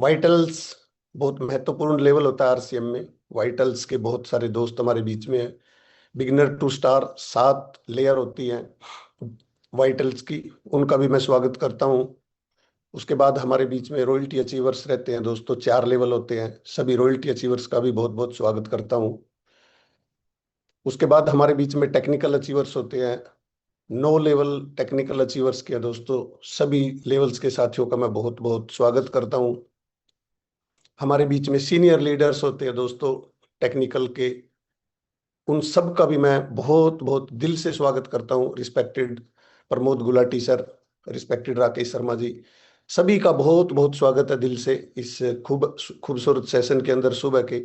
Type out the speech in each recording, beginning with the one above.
Vitals बहुत महत्वपूर्ण level होता है आरसीएम में। वाइटल्स के बहुत सारे दोस्त हमारे बीच में हैं। बिगिनर टू स्टार 7 लेयर होती हैं वाइटल्स की, उनका भी मैं स्वागत करता हूँ। उसके बाद हमारे बीच में रॉयल्टी अचीवर्स रहते हैं दोस्तों, 4 लेवल होते हैं। सभी रॉयल्टी अचीवर्स का भी बहुत बहुत स्वागत करता हूँ। उसके बाद हमारे बीच में टेक्निकल अचीवर्स होते हैं। 9 लेवल टेक्निकल अचीवर्स के हैं दोस्तों। सभी लेवल्स के साथियों का मैं बहुत बहुत स्वागत करता हूँ। हमारे बीच में सीनियर लीडर्स होते हैं दोस्तों टेक्निकल के, उन सब का भी मैं बहुत बहुत दिल से स्वागत करता हूँ। Respected Pramod Gulati sir, respected Rakesh Sharma ji, सभी का बहुत बहुत स्वागत है दिल से इस खूबसूरत सेशन के अंदर। सुबह के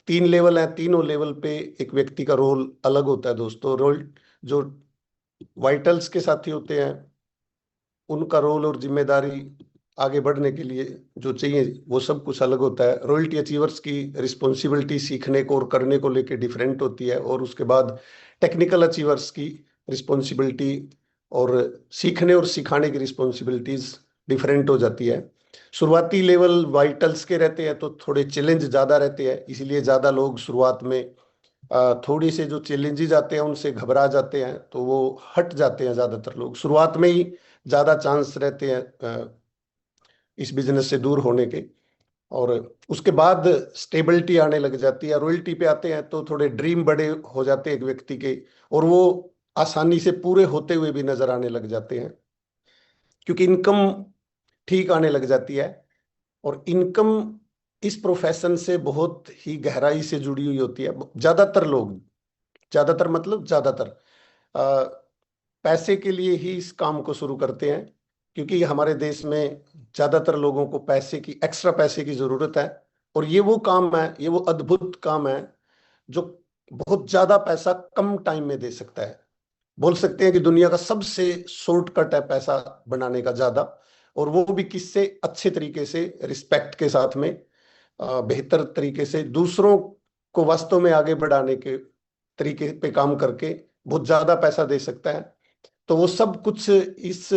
3 लेवल हैं, तीनों लेवल पे एक व्यक्ति का रोल अलग होता है दोस्तों। रोल जो वाइटल्स के साथी होते हैं उनका रोल और जिम्मेदारी आगे बढ़ने के लिए जो चाहिए वो सब कुछ अलग होता है। रॉयल्टी अचीवर्स की रिस्पॉन्सिबिलिटी सीखने को और करने को लेके डिफरेंट होती है, और उसके बाद टेक्निकल अचीवर्स की रिस्पॉन्सिबिलिटी और सीखने और सिखाने की रिस्पॉन्सिबिलिटीज डिफरेंट हो जाती है। शुरुआती लेवल वाइटल्स के रहते हैं तो थोड़े चैलेंज ज़्यादा रहते हैं, इसलिए ज़्यादा लोग शुरुआत में थोड़ी से जो चैलेंजेस आते हैं उनसे घबरा जाते हैं, तो वो हट जाते हैं। ज़्यादातर लोग शुरुआत में ही ज़्यादा चांस रहते हैं इस बिजनेस से दूर होने के। और उसके बाद स्टेबिलिटी आने लग जाती है। रॉयल्टी पे आते हैं तो थोड़े ड्रीम बड़े हो जाते हैं एक व्यक्ति के, और वो आसानी से पूरे होते हुए भी नजर आने लग जाते हैं, क्योंकि इनकम ठीक आने लग जाती है। और इनकम इस प्रोफेशन से बहुत ही गहराई से जुड़ी हुई होती है। ज्यादातर लोग, ज्यादातर मतलब ज्यादातर अ, पैसे के लिए ही इस काम को शुरू करते हैं, क्योंकि हमारे देश में ज्यादातर लोगों को पैसे की, एक्स्ट्रा पैसे की जरूरत है। और ये वो काम है, ये वो अद्भुत काम है जो बहुत ज्यादा पैसा कम टाइम में दे सकता है। बोल सकते हैं कि दुनिया का सबसे शॉर्टकट है पैसा बनाने का ज्यादा, और वो भी किससे, अच्छे तरीके से, रिस्पेक्ट के साथ में, बेहतर तरीके से दूसरों को वास्तव में आगे बढ़ाने के तरीके पे काम करके बहुत ज्यादा पैसा दे सकता है। तो वो सब कुछ इस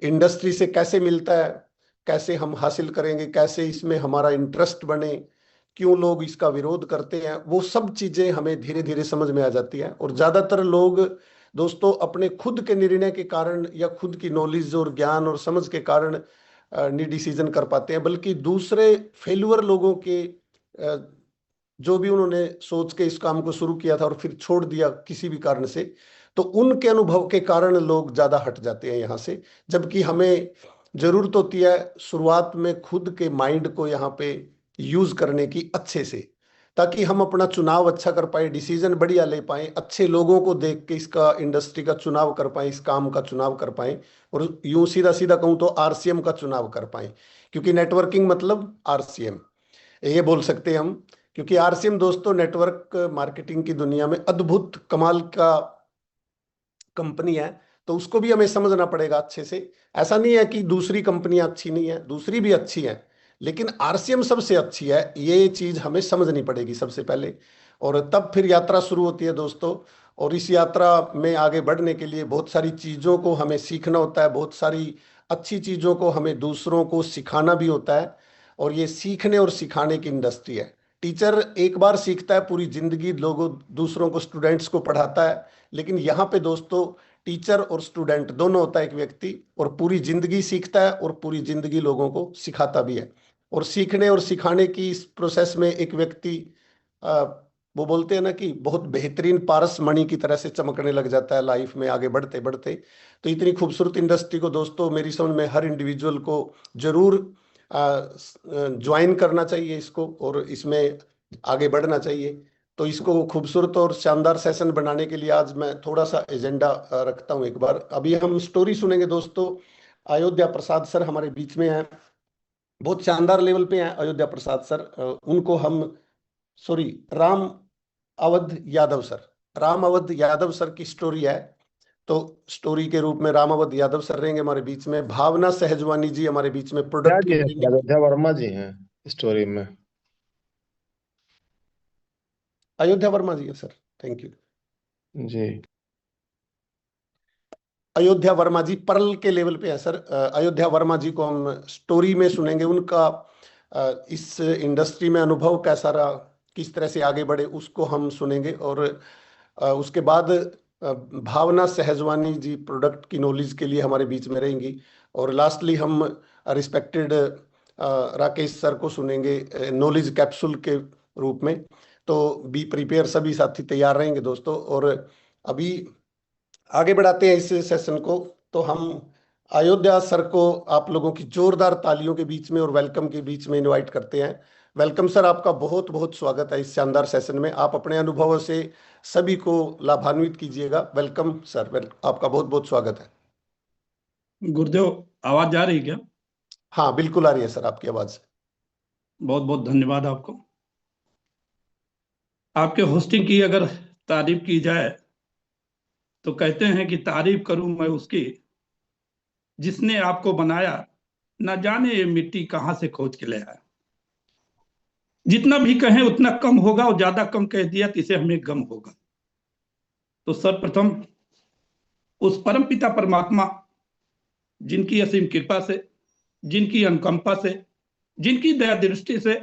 इंडस्ट्री से कैसे मिलता है, कैसे हम हासिल करेंगे, कैसे इसमें हमारा इंटरेस्ट बने, क्यों लोग इसका विरोध करते हैं, वो सब चीजें हमें धीरे धीरे समझ में आ जाती हैं। और ज्यादातर लोग दोस्तों अपने खुद के निर्णय के कारण या खुद की नॉलेज और ज्ञान और समझ के कारण नहीं डिसीजन कर पाते हैं, बल्कि दूसरे फेल्यूअर लोगों के जो भी उन्होंने सोच के इस काम को शुरू किया था और फिर छोड़ दिया किसी भी कारण से, तो उनके अनुभव के कारण लोग ज्यादा हट जाते हैं यहाँ से। जबकि हमें जरूरत होती है शुरुआत में खुद के माइंड को यहाँ पे यूज करने की अच्छे से, ताकि हम अपना चुनाव अच्छा कर पाए, डिसीजन बढ़िया ले पाए, अच्छे लोगों को देख के इसका, इंडस्ट्री का चुनाव कर पाए, इस काम का चुनाव कर पाए, और यूं सीधा सीधा कहूं तो आरसीएम का चुनाव कर पाए। क्योंकि नेटवर्किंग मतलब आरसीएम, ये बोल सकते हैं हम। क्योंकि आरसीएम दोस्तों नेटवर्क मार्केटिंग की दुनिया में अद्भुत कमाल का कंपनी है, तो उसको भी हमें समझना पड़ेगा अच्छे से। ऐसा नहीं है कि दूसरी कंपनियां अच्छी नहीं है, दूसरी भी अच्छी है, लेकिन आरसीएम सबसे अच्छी है, ये चीज हमें समझनी पड़ेगी सबसे पहले। और तब फिर यात्रा शुरू होती है दोस्तों। और इस यात्रा में आगे बढ़ने के लिए बहुत सारी चीजों को हमें सीखना होता है, बहुत सारी अच्छी चीजों को हमें दूसरों को सिखाना भी होता है। और ये सीखने और सिखाने की इंडस्ट्री है। टीचर एक बार सीखता है, पूरी जिंदगी लोगों, दूसरों को, स्टूडेंट्स को पढ़ाता है। लेकिन यहाँ पे दोस्तों टीचर और स्टूडेंट दोनों होता है एक व्यक्ति, और पूरी जिंदगी सीखता है और पूरी जिंदगी लोगों को सिखाता भी है। और सीखने और सिखाने की इस प्रोसेस में एक व्यक्ति आ, वो बोलते हैं ना कि बहुत बेहतरीन पारस मणि की तरह से चमकने लग जाता है लाइफ में आगे बढ़ते बढ़ते। तो इतनी खूबसूरत इंडस्ट्री को दोस्तों मेरी समझ में हर इंडिविजुअल को जरूर ज्वाइन करना चाहिए इसको, और इसमें आगे बढ़ना चाहिए। तो इसको खूबसूरत और शानदार सेशन बनाने के लिए आज मैं थोड़ा सा एजेंडा रखता हूं। एक बार अभी हम स्टोरी सुनेंगे दोस्तों। अयोध्या प्रसाद सर हमारे बीच में हैं, बहुत शानदार लेवल पे हैं अयोध्या प्रसाद सर। उनको हम, sorry, Ram Awadh Yadav sir, Ram Awadh Yadav sir की स्टोरी है। तो स्टोरी के रूप में राम अवध यादव सर रहेंगे हमारे बीच में। भावना सहजवानी जी हमारे बीच में क्या प्रोडक्ट जी की है? ट्रेनिंग। अयोध्या वर्मा जी हैं स्टोरी में। अयोध्या वर्मा जी है सर, थैंक यू। जी। अयोध्या वर्मा जी पर्ल के लेवल पे है सर। अयोध्या वर्मा जी को हम स्टोरी में सुनेंगे। उनका इस इंडस्ट्री में अनुभव कैसा रहा, किस तरह से आगे बढ़े, उसको हम सुनेंगे। और उसके बाद भावना सहजवानी जी प्रोडक्ट की नॉलेज के लिए हमारे बीच में रहेंगी। और लास्टली हम रिस्पेक्टेड राकेश सर को सुनेंगे नॉलेज कैप्सूल के रूप में। तो बी प्रिपेयर, सभी साथी तैयार रहेंगे दोस्तों। और अभी आगे बढ़ाते हैं इस सेशन को। तो हम अयोध्या सर को आप लोगों की जोरदार तालियों के बीच में और वेलकम के बीच में इनवाइट करते हैं। वेलकम सर, आपका बहुत बहुत स्वागत है इस शानदार सेशन में। आप अपने अनुभवों से सभी को लाभान्वित कीजिएगा। वेलकम सर, आपका बहुत बहुत स्वागत है। गुरुदेव, आवाज जा रही क्या? हाँ बिल्कुल आ रही है सर आपकी आवाज। बहुत बहुत धन्यवाद आपको। आपके होस्टिंग की अगर तारीफ की जाए तो कहते हैं कि तारीफ करूं मैं उसकी जिसने आपको बनाया, ना जाने ये मिट्टी कहां से खोज के ले आया। जितना भी कहें उतना कम होगा, और ज्यादा कम कह दिया तो इसे हमें गम होगा। तो सर्वप्रथम उस परम पिता परमात्मा जिनकी असीम कृपा से, जिनकी अनुकंपा से, जिनकी दया दृष्टि से,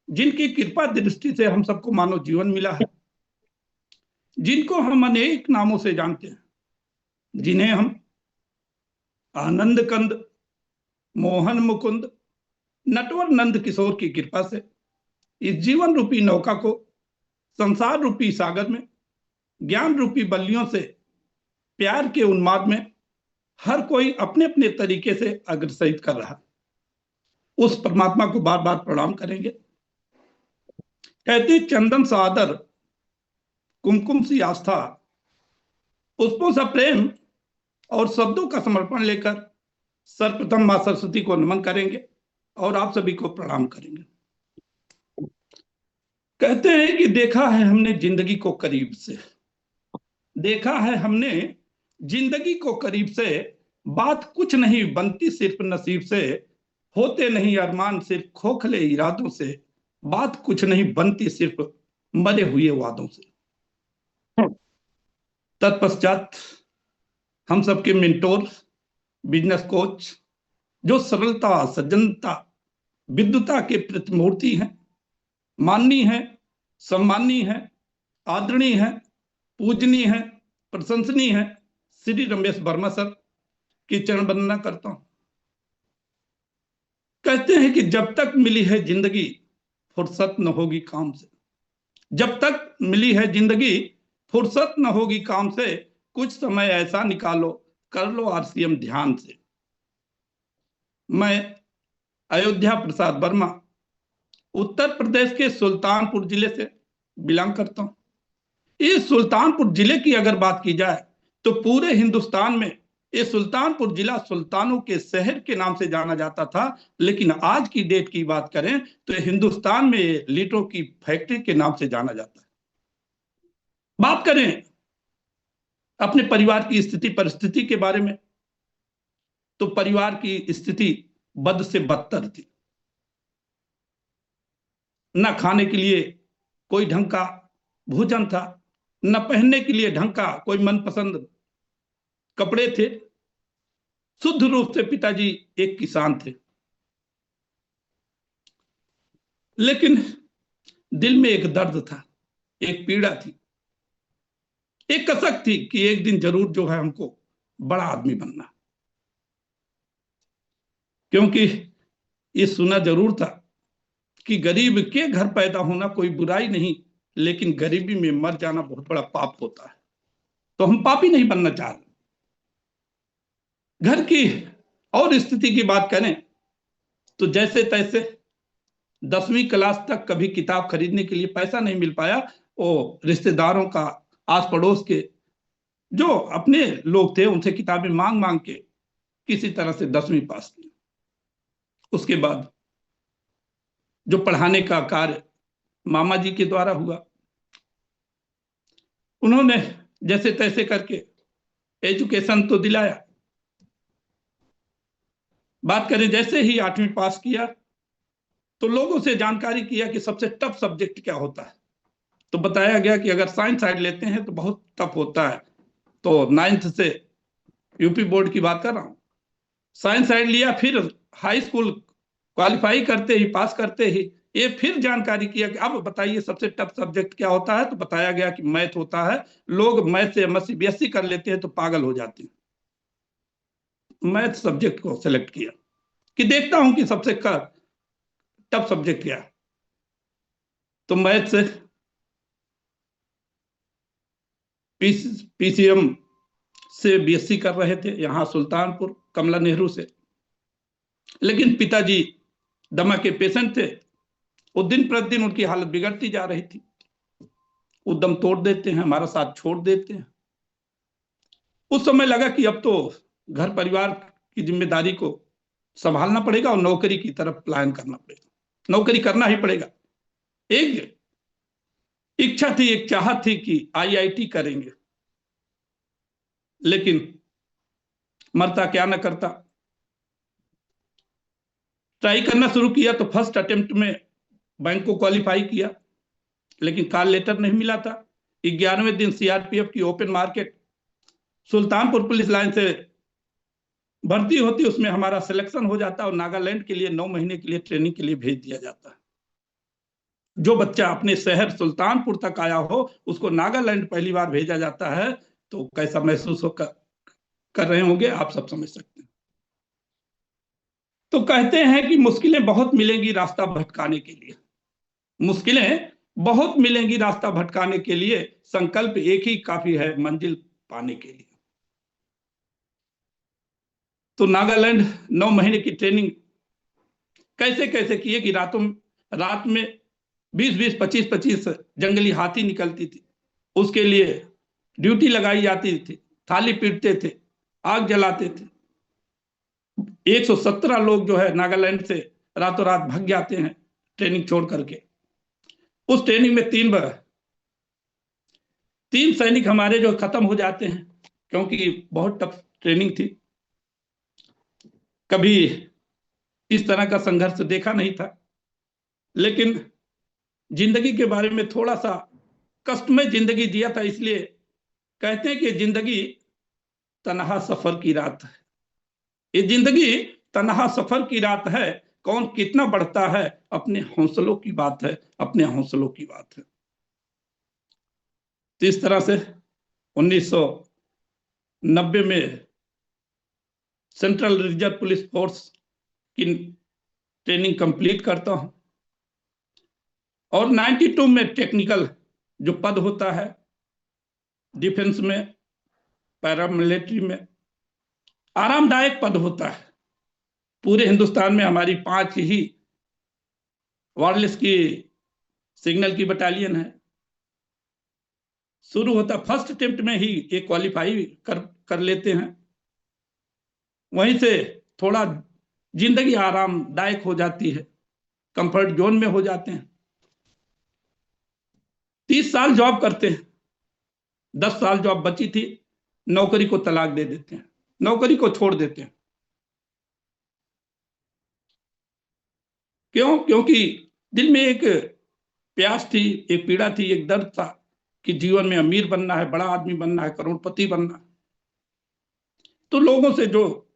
जिनकी कृपा दृष्टि से हम सबको मानव जीवन मिला है, जिनको हम अनेक नामों से जानते हैं, जिन्हें हम आनंद कंद, मोहन मुकुंद, नटवर नंद किशोर की कृपा से इस जीवन रूपी नौका को संसार रूपी सागर में ज्ञान रूपी बल्लियों से प्यार के उन्माद में हर कोई अपने अपने तरीके से अग्रसरित कर रहा, उस परमात्मा को बार बार प्रणाम करेंगे। कहते चंदन सा आदर, कुमकुम सी आस्था, पुष्पों सा प्रेम और शब्दों का समर्पण लेकर सर्वप्रथम मां सरस्वती को नमन करेंगे और आप सभी को प्रणाम करेंगे। कहते हैं कि देखा है हमने जिंदगी को करीब से, देखा है हमने जिंदगी को करीब से, बात कुछ नहीं बनती सिर्फ नसीब से, होते नहीं अरमान सिर्फ खोखले इरादों से, बात कुछ नहीं बनती सिर्फ मरे हुए वादों से। तत्पश्चात हम सबके मेंटोर, बिजनेस कोच, जो सरलता, सज्जनता, विद्वता के प्रतिमूर्ति हैं, माननीय है, सम्माननीय है, आदरणीय है, पूजनीय है, प्रशंसनीय है, श्री रमेश वर्मा सर की चरण वंदना करता हूं। कहते हैं कि जब तक मिली है जिंदगी फुर्सत न होगी काम से, जब तक मिली है जिंदगी फुर्सत न होगी काम से, कुछ समय ऐसा निकालो कर लो आरसीएम ध्यान से। मैं अयोध्या प्रसाद वर्मा उत्तर प्रदेश के सुल्तानपुर जिले से बिलोंग करता हूं। इस सुल्तानपुर जिले की अगर बात की जाए तो पूरे हिंदुस्तान में ये सुल्तानपुर जिला सुल्तानों के शहर के नाम से जाना जाता था, लेकिन आज की डेट की बात करें तो हिंदुस्तान में लीटरों की फैक्ट्री के नाम से जाना जाता है। बात करें अपने परिवार की स्थिति परिस्थिति के बारे में तो परिवार की स्थिति बद से बदतर थी। न खाने के लिए कोई ढंग का भोजन था, न पहनने के लिए ढंग का कोई मनपसंद कपड़े थे। शुद्ध रूप से पिताजी एक किसान थे, लेकिन दिल में एक दर्द था, एक पीड़ा थी, एक कसक थी कि एक दिन जरूर जो है हमको बड़ा आदमी बनना। क्योंकि ये सुना जरूर था कि गरीब के घर पैदा होना कोई बुराई नहीं, लेकिन गरीबी में मर जाना बहुत बड़ा पाप होता है। तो हम पापी नहीं बनना चाह रहे। घर की और स्थिति की बात करें तो जैसे तैसे 10वीं क्लास तक कभी किताब खरीदने के लिए पैसा नहीं मिल पाया। वो रिश्तेदारों का, आस पड़ोस के जो अपने लोग थे उनसे किताबें मांग मांग के किसी तरह से 10वीं पास की। उसके बाद जो पढ़ाने का कार्य मामा जी के द्वारा हुआ, उन्होंने जैसे तैसे करके एजुकेशन तो दिलाया। बात करें जैसे ही 8वीं पास किया तो लोगों से जानकारी किया कि सबसे टफ सब्जेक्ट क्या होता है। तो बताया गया कि अगर साइंस साइड लेते हैं तो बहुत टफ होता है। तो 9th से यूपी बोर्ड की बात कर रहा हूं, साइंस साइड लिया। फिर हाई स्कूल क्वालिफाई करते ही, पास करते ही ये फिर जानकारी किया कि अब बताइए सबसे टफ सब्जेक्ट क्या होता है, तो बताया गया कि मैथ होता है। लोग मैथ से एमएससी बीएससी कर लेते हैं तो पागल हो जाते हैं। मैथ सब्जेक्ट को सिलेक्ट किया कि देखता हूं कि सबसे टफ सब्जेक्ट क्या है। तो मैथ से पीसीएम से बीएससी कर रहे थे यहाँ सुल्तानपुर कमला नेहरू से। लेकिन पिताजी दमा के पेशेंट थे, वो दिन प्रतिदिन उनकी हालत बिगड़ती जा रही थी। वो दम तोड़ देते हैं, हमारा साथ छोड़ देते हैं। उस समय लगा कि अब तो घर परिवार की जिम्मेदारी को संभालना पड़ेगा और नौकरी की तरफ प्लान करना पड़ेगा, नौकरी करना ही पड़ेगा। एक इच्छा थी, एक चाहत थी कि आईआईटी करेंगे, लेकिन मरता क्या न करता। ट्राई करना शुरू किया तो फर्स्ट अटेम्प्ट में बैंक को क्वालिफाई किया, लेकिन कॉल लेटर नहीं मिला था। 11वें दिन सीआरपीएफ की open market Sultanpur police line से भर्ती होती, उसमें हमारा सिलेक्शन हो जाता और नागालैंड के लिए 9 महीने के लिए ट्रेनिंग के लिए भेज दिया जाता है। जो बच्चा अपने शहर सुल्तानपुर तक आया हो उसको नागालैंड पहली बार भेजा जाता है, तो कैसा महसूस कर रहे होंगे आप सब समझ सकते हैं। तो कहते हैं कि मुश्किलें बहुत मिलेंगी रास्ता भटकाने के लिए, मुश्किलें बहुत मिलेंगी रास्ता भटकाने के लिए, संकल्प एक ही काफी है मंजिल पाने के लिए। तो नागालैंड 9 महीने की ट्रेनिंग कैसे कैसे किए कि रात में 20-20, 25-25 जंगली हाथी निकलती थी, उसके लिए ड्यूटी लगाई जाती थी, थाली पीटते थे, आग जलाते थे। 117 लोग जो है नागालैंड से रातों रात भाग जाते हैं ट्रेनिंग छोड़ करके। उस ट्रेनिंग में 3 सैनिक हमारे जो खत्म हो जाते हैं, क्योंकि बहुत टफ ट्रेनिंग थी। कभी इस तरह का संघर्ष देखा नहीं था, लेकिन जिंदगी के बारे में थोड़ा सा कष्टमय जिंदगी जिया था, इसलिए कहते हैं कि जिंदगी तन्हा सफर की रात है। ये जिंदगी तन्हा सफर की रात है, कौन कितना बढ़ता है अपने हौसलों की बात है, अपने हौसलों की बात है। तो इस तरह से 1990 में सेंट्रल रिजर्व पुलिस फोर्स की ट्रेनिंग कंप्लीट करता हूं और 92 में टेक्निकल जो पद होता है डिफेंस में, पैरामिलिट्री में, आरामदायक पद होता है। पूरे हिंदुस्तान में हमारी 5 ही वायरलेस की सिग्नल की बटालियन है। शुरू होता फर्स्ट अटेम्प्ट में ही ये क्वालिफाई कर लेते हैं, वहीं से थोड़ा जिंदगी आरामदायक हो जाती है, कंफर्ट जोन में हो जाते हैं। 30 साल जॉब करते हैं, 10 साल जॉब बची थी, नौकरी को तलाक दे देते हैं, नौकरी को छोड़ देते हैं। क्यों? क्योंकि दिल में एक प्यास थी, एक पीड़ा थी, एक दर्द था कि जीवन में अमीर बनना है, बड़ा आदमी बनना है, करोड़पति बनना है। तो लोगों से, जो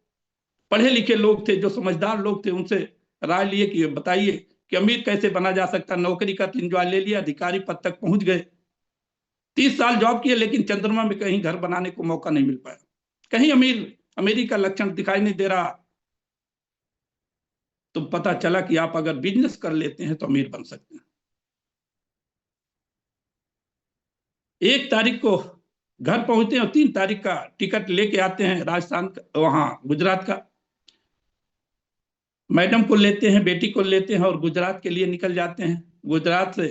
पढ़े लिखे लोग थे, जो समझदार लोग थे, उनसे राय लिए कि बताइए कि अमीर कैसे बना जा सकता। नौकरी का एंजॉय ले लिया, अधिकारी पद तक पहुंच गए, 30 साल जॉब किए, लेकिन चंद्रमा में कहीं घर बनाने को मौका नहीं मिल पाया, कहीं अमीरी का लक्षण दिखाई नहीं दे रहा। तो पता चला कि आप अगर बिजनेस कर लेते हैं तो अमीर बन सकते हैं। 1 तारीख को घर पहुंचते हैं और 3 तारीख का टिकट लेके आते हैं राजस्थान का, वहां गुजरात का। मैडम को लेते हैं, बेटी को लेते हैं और गुजरात के लिए निकल जाते हैं। गुजरात से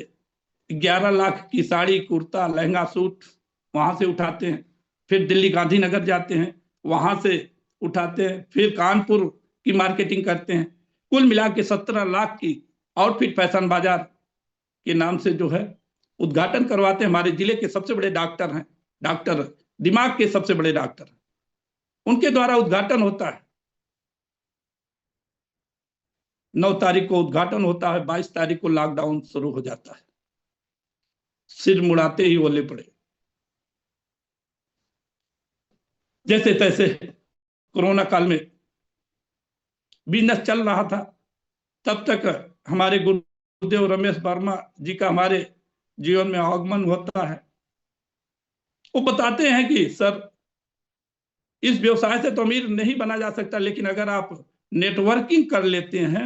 11 लाख की साड़ी, कुर्ता, लहंगा, सूट वहां से उठाते हैं। फिर दिल्ली गांधीनगर जाते हैं, वहां से उठाते हैं। फिर कानपुर की मार्केटिंग करते हैं। कुल मिला के 17 लाख की आउटफिट फैशन बाजार के नाम से जो है उद्घाटन करवाते हैं। हमारे जिले के सबसे बड़े डॉक्टर हैं, डॉक्टर दिमाग के सबसे बड़े डॉक्टर, उनके द्वारा उद्घाटन होता है। 9 तारीख को उद्घाटन होता है, 22 तारीख को लॉकडाउन शुरू हो जाता है। सिर मुड़ाते ही ओले पड़े, जैसे तैसे कोरोना काल में बिजनेस चल रहा था, तब तक हमारे गुरुदेव रमेश वर्मा जी का हमारे जीवन में आगमन होता है। वो बताते हैं कि सर, इस व्यवसाय से तो अमीर नहीं बना जा सकता, लेकिन अगर आप नेटवर्किंग कर लेते हैं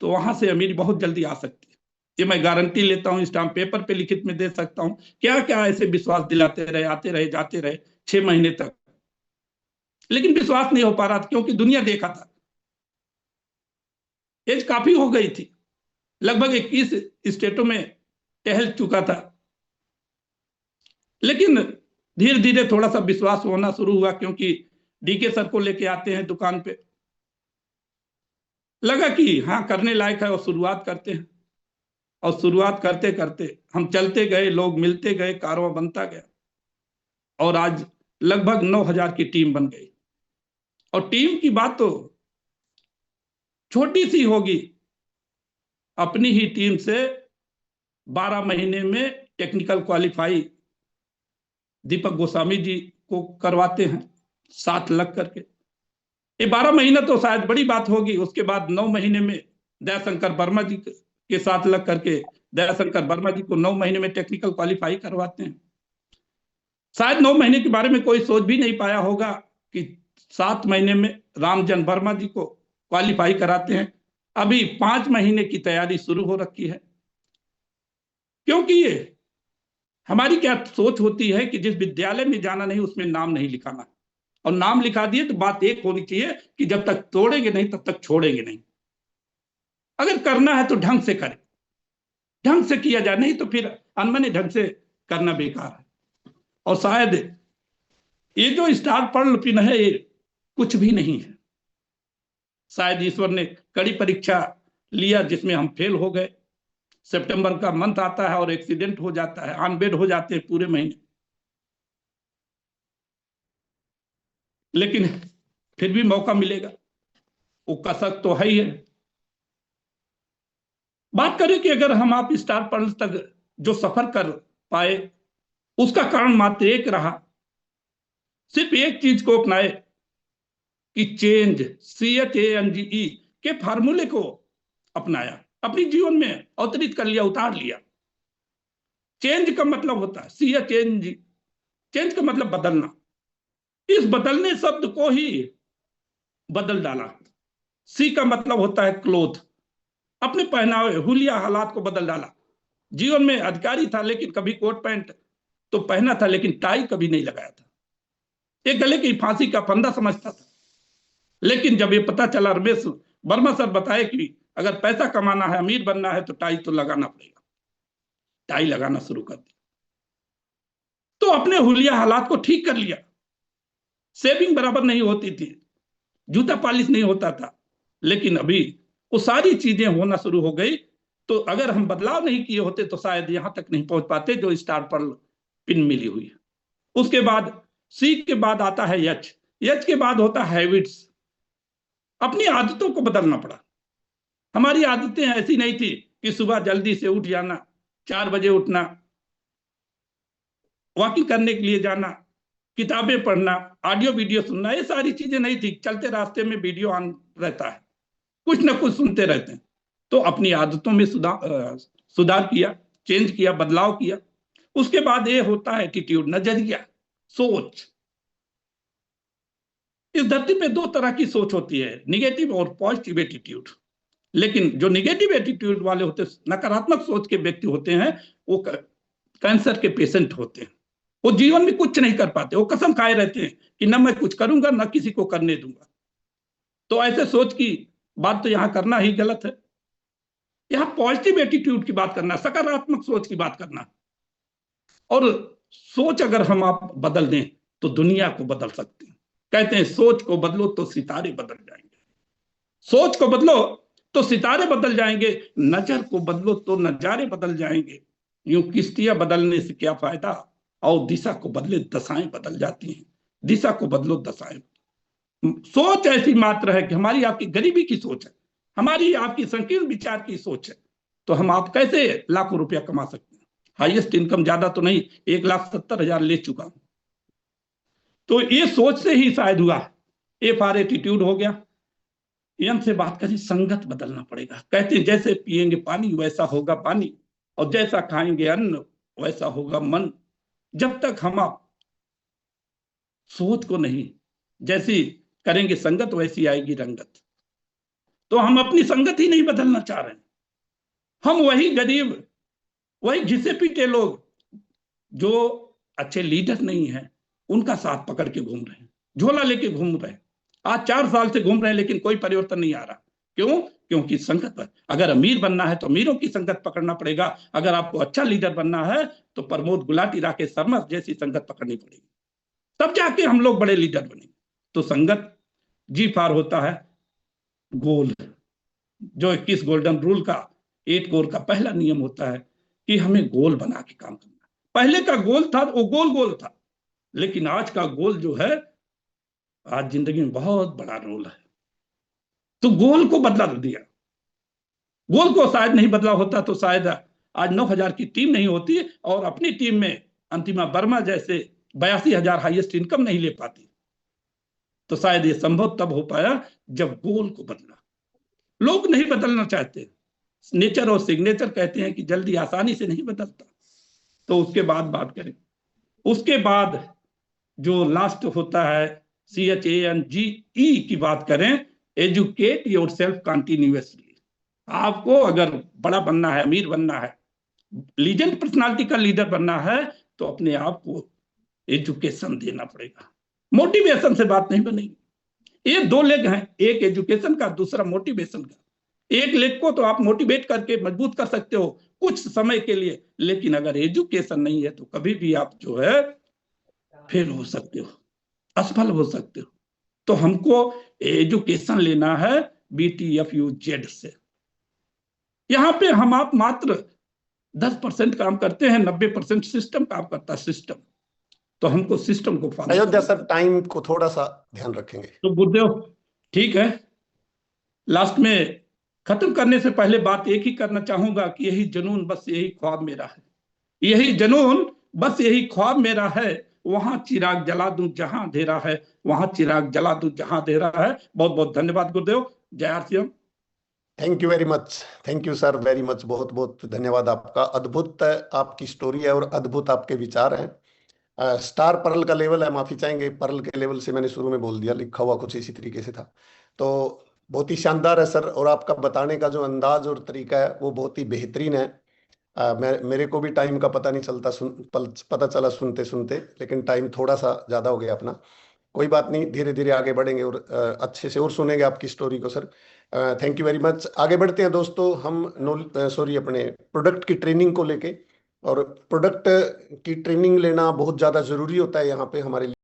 तो वहां से अमीरी बहुत जल्दी आ सकती है। ये मैं गारंटी लेता हूँ, स्टाम्प पेपर पे लिखित में दे सकता हूँ। क्या क्या ऐसे विश्वास दिलाते रहे, आते रहे जाते रहे 6 महीने तक, लेकिन विश्वास नहीं हो पा रहा था, क्योंकि दुनिया देखा था, एज काफी हो गई थी, लगभग 21 स्टेटों में टहल चुका था। लेकिन धीरे धीरे थोड़ा सा विश्वास होना शुरू हुआ, क्योंकि डीके सर को लेके आते हैं दुकान पे, लगा कि हाँ करने लायक है और शुरुआत करते हैं। और शुरुआत करते करते हम चलते गए, लोग मिलते गए, कारवां बनता गया, और आज लगभग 9,000 की टीम बन गई। और टीम की बात तो छोटी सी होगी, अपनी ही टीम से 12 महीने में टेक्निकल क्वालिफाई दीपक गोस्वामी जी को करवाते हैं 7 लाख करके। ये 12 महीने तो शायद बड़ी बात होगी। उसके बाद 9 महीने में दयाशंकर वर्मा जी के 7 लाख करके दयाशंकर वर्मा जी को 9 महीने में टेक्निकल क्वालिफाई करवाते हैं। शायद 9 महीने के बारे में कोई सोच भी नहीं पाया होगा कि 7 महीने में रामजन वर्मा जी को क्वालिफाई कराते हैं। अभी 5 महीने की तैयारी शुरू हो रखी है, क्योंकि ये हमारी क्या सोच होती है कि जिस विद्यालय में जाना नहीं उसमें नाम नहीं लिखाना, और नाम लिखा दिए तो बात एक होनी चाहिए कि जब तक तोड़ेंगे नहीं तब तक छोड़ेंगे नहीं। अगर करना है तो ढंग से करें, ढंग से किया जाए, नहीं तो फिर अनमने ढंग से करना बेकार है। और शायद ये जो स्टार पर्ल पिन है ये कुछ भी नहीं है। शायद ईश्वर ने कड़ी परीक्षा लिया जिसमें हम फेल हो गए। सितंबर का मंथ आता है और एक्सीडेंट हो जाता है, ऑन बेड हो जाते हैं पूरे महीने, लेकिन फिर भी मौका मिलेगा, वो कसक तो है ही है। बात करें कि अगर हम आप स्टार पर्ल तक जो सफर कर पाए, उसका कारण मात्र एक रहा, सिर्फ एक चीज को अपनाए कि चेंज, CHANGE के फार्मूले को अपनाया, अपनी जीवन में अवतरित कर लिया, उतार लिया। चेंज का मतलब होता है CHANGE, चेंज का मतलब बदलना। इस बदलने शब्द को ही बदल डाला। C का मतलब होता है क्लोथ, अपने पहनावे हुलिया हालात को बदल डाला। जीवन में अधिकारी था लेकिन कभी कोट पैंट तो पहना था, लेकिन टाई कभी नहीं लगाया था। एक गले की फांसी का फंदा समझता था, लेकिन जब ये पता चला, रमेश वर्मा सर बताए कि अगर पैसा कमाना है, अमीर बनना है तो टाई तो लगाना पड़ेगा, टाई लगाना शुरू कर दिया। तो अपने हुलिया हालात को ठीक कर लिया। सेविंग बराबर नहीं होती थी, जूता पॉलिश नहीं होता था, लेकिन अभी वो सारी चीजें होना शुरू हो गई। तो अगर हम बदलाव नहीं किए होते तो शायद यहां तक नहीं पहुंच पाते जो स्टार पर्ल पिन मिली हुई है। उसके बाद C के बाद आता है H, H के बाद होता है हैबिट्स। अपनी आदतों को बदलना पड़ा। हमारी आदतें ऐसी नहीं थी कि सुबह जल्दी से उठ जाना, 4 बजे उठना, वॉकिंग करने के लिए जाना, किताबें पढ़ना, ऑडियो वीडियो सुनना, ये सारी चीजें नहीं थी। चलते रास्ते में वीडियो ऑन रहता है, कुछ ना कुछ सुनते रहते हैं। तो अपनी आदतों में सुधार किया, चेंज किया, बदलाव किया। उसके बाद ये होता है एटीट्यूड, नजरिया, सोच। इस धरती पे 2 तरह की सोच होती है, निगेटिव और पॉजिटिव एटीट्यूड। लेकिन जो निगेटिव एटीट्यूड वाले होते, नकारात्मक सोच के व्यक्ति होते हैं, वो कैंसर के पेशेंट होते हैं। वो जीवन में कुछ नहीं कर पाते, वो कसम खाए रहते हैं कि न मैं कुछ करूंगा न किसी को करने दूंगा। तो ऐसे सोच की बात तो यहां करना ही गलत है। यहां पॉजिटिव एटीट्यूड की बात करना, सकारात्मक सोच की बात करना। और सोच अगर हम आप बदल दें तो दुनिया को बदल सकते हैं। कहते हैं सोच को बदलो तो सितारे बदल जाएंगे, सोच को बदलो तो सितारे बदल जाएंगे, नजर को बदलो तो नजारे बदल जाएंगे। यूं किश्तियां बदलने से क्या फायदा, और दिशा को बदले दशाएं बदल जाती हैं। दिशा को बदलो दशाएं। सोच ऐसी मात्र है कि हमारी आपकी गरीबी की सोच है, हमारी आपकी संकीर्ण विचार की सोच है, तो हम आप कैसे लाखों रुपया कमा सकते हैं। हाईएस्ट इनकम ज्यादा तो नहीं, 1,70,000 ले चुका हूं। तो ये सोच से ही शायद हुआ। F for एटीट्यूड हो गया, यम से बात करें, संगत बदलना पड़ेगा। कहते हैं जैसे पिएंगे पानी वैसा होगा पानी, और जैसा खाएंगे अन्न वैसा होगा मन। जब तक हम आप सोच को नहीं, जैसी करेंगे संगत वैसी आएगी रंगत। तो हम अपनी संगत ही नहीं बदलना चाह रहे हैं। हम वही गरीब, वही घिसे पीटे लोग जो अच्छे लीडर नहीं है, उनका साथ पकड़ के घूम रहे हैं, झोला लेके घूम रहे हैं। आज 4 साल से घूम रहे हैं लेकिन कोई परिवर्तन नहीं आ रहा। क्यों? क्योंकि संगत पर, अगर अमीर बनना है तो अमीरों की संगत पकड़ना पड़ेगा। अगर आपको अच्छा लीडर बनना है तो प्रमोद गुलाटी, राकेश शर्मा जैसी संगत पकड़नी पड़ेगी, तब जाके हम लोग बड़े लीडर बनेंगे। तो संगत G होता है गोल, जो 21 गोल्डन रूल का 8 कोर का पहला नियम होता है कि हमें गोल बना के काम करना। पहले का गोल था वो गोल गोल था, लेकिन आज का गोल जो है, आज जिंदगी में बहुत बड़ा रोल है। तो गोल को बदला दिया। गोल को शायद नहीं बदला होता तो शायद आज 9,000 की टीम नहीं होती, और अपनी टीम में अंतिमा वर्मा जैसे 82,000 हाईएस्ट इनकम नहीं ले पाती। तो शायद ये संभव तब हो पाया जब गोल को बदला। लोग नहीं बदलना चाहते। नेचर और सिग्नेचर कहते हैं कि जल्दी आसानी से नहीं बदलता। तो उसके बाद बात करें, उसके बाद जो लास्ट होता है CHANGE की बात करें, एजुकेट योरसेल्फ कंटिन्यूअसली। आपको अगर बड़ा बनना है, अमीर बनना है, लीजेंड पर्सनालिटी का लीडर बनना है, तो अपने आप को एजुकेशन देना पड़ेगा। मोटिवेशन से बात नहीं बनेगी। ये 2 लेग हैं, एक एजुकेशन का, दूसरा मोटिवेशन का। एक लेग को तो आप मोटिवेट करके मजबूत कर सकते हो कुछ समय के लिए, लेकिन अगर एजुकेशन नहीं है तो कभी भी आप जो है फेल हो सकते हो, असफल हो सकते हो। तो हमको एजुकेशन लेना है BTFUZ से। यहां पे हम आप मात्र 10% काम करते हैं, 90% सिस्टम काम करता है, सिस्टम। तो हमको सिस्टम को फॉलो। अयोध्या सर, टाइम को थोड़ा सा ध्यान रखेंगे। तो बुद्धदेव ठीक है, लास्ट में खत्म करने से पहले बात एक ही करना चाहूंगा कि यही जुनून बस यही ख्वाब मेरा है, यही जुनून बस यही ख्वाब मेरा है। वहां चिराग जला दूं जहां अंधेरा है, वहां चिराग जला दूं जहां अंधेरा है। बहुत बहुत धन्यवाद गुरुदेव। जय RCM. Thank you very much, thank you sir, very much, बहुत बहुत धन्यवाद आपका। अद्भुत आपकी स्टोरी है और अद्भुत आपके विचार हैं। स्टार पर्ल का लेवल है, माफी चाहेंगे, पर्ल के लेवल से मैंने शुरू में बोल दिया, लिखा हुआ कुछ इसी तरीके से था। तो बहुत ही शानदार है सर, और आपका बताने का जो अंदाज और तरीका है वो बहुत ही बेहतरीन है। मेरे को भी टाइम का पता नहीं चलता, पता चला सुनते सुनते, लेकिन टाइम थोड़ा सा ज़्यादा हो गया अपना। कोई बात नहीं, धीरे धीरे आगे बढ़ेंगे और अच्छे से और सुनेंगे आपकी स्टोरी को sir. Thank you very much. आगे बढ़ते हैं दोस्तों, हम अपने प्रोडक्ट की ट्रेनिंग को लेके, और प्रोडक्ट की ट्रेनिंग लेना बहुत ज़्यादा ज़रूरी होता है यहाँ पे हमारे लिए।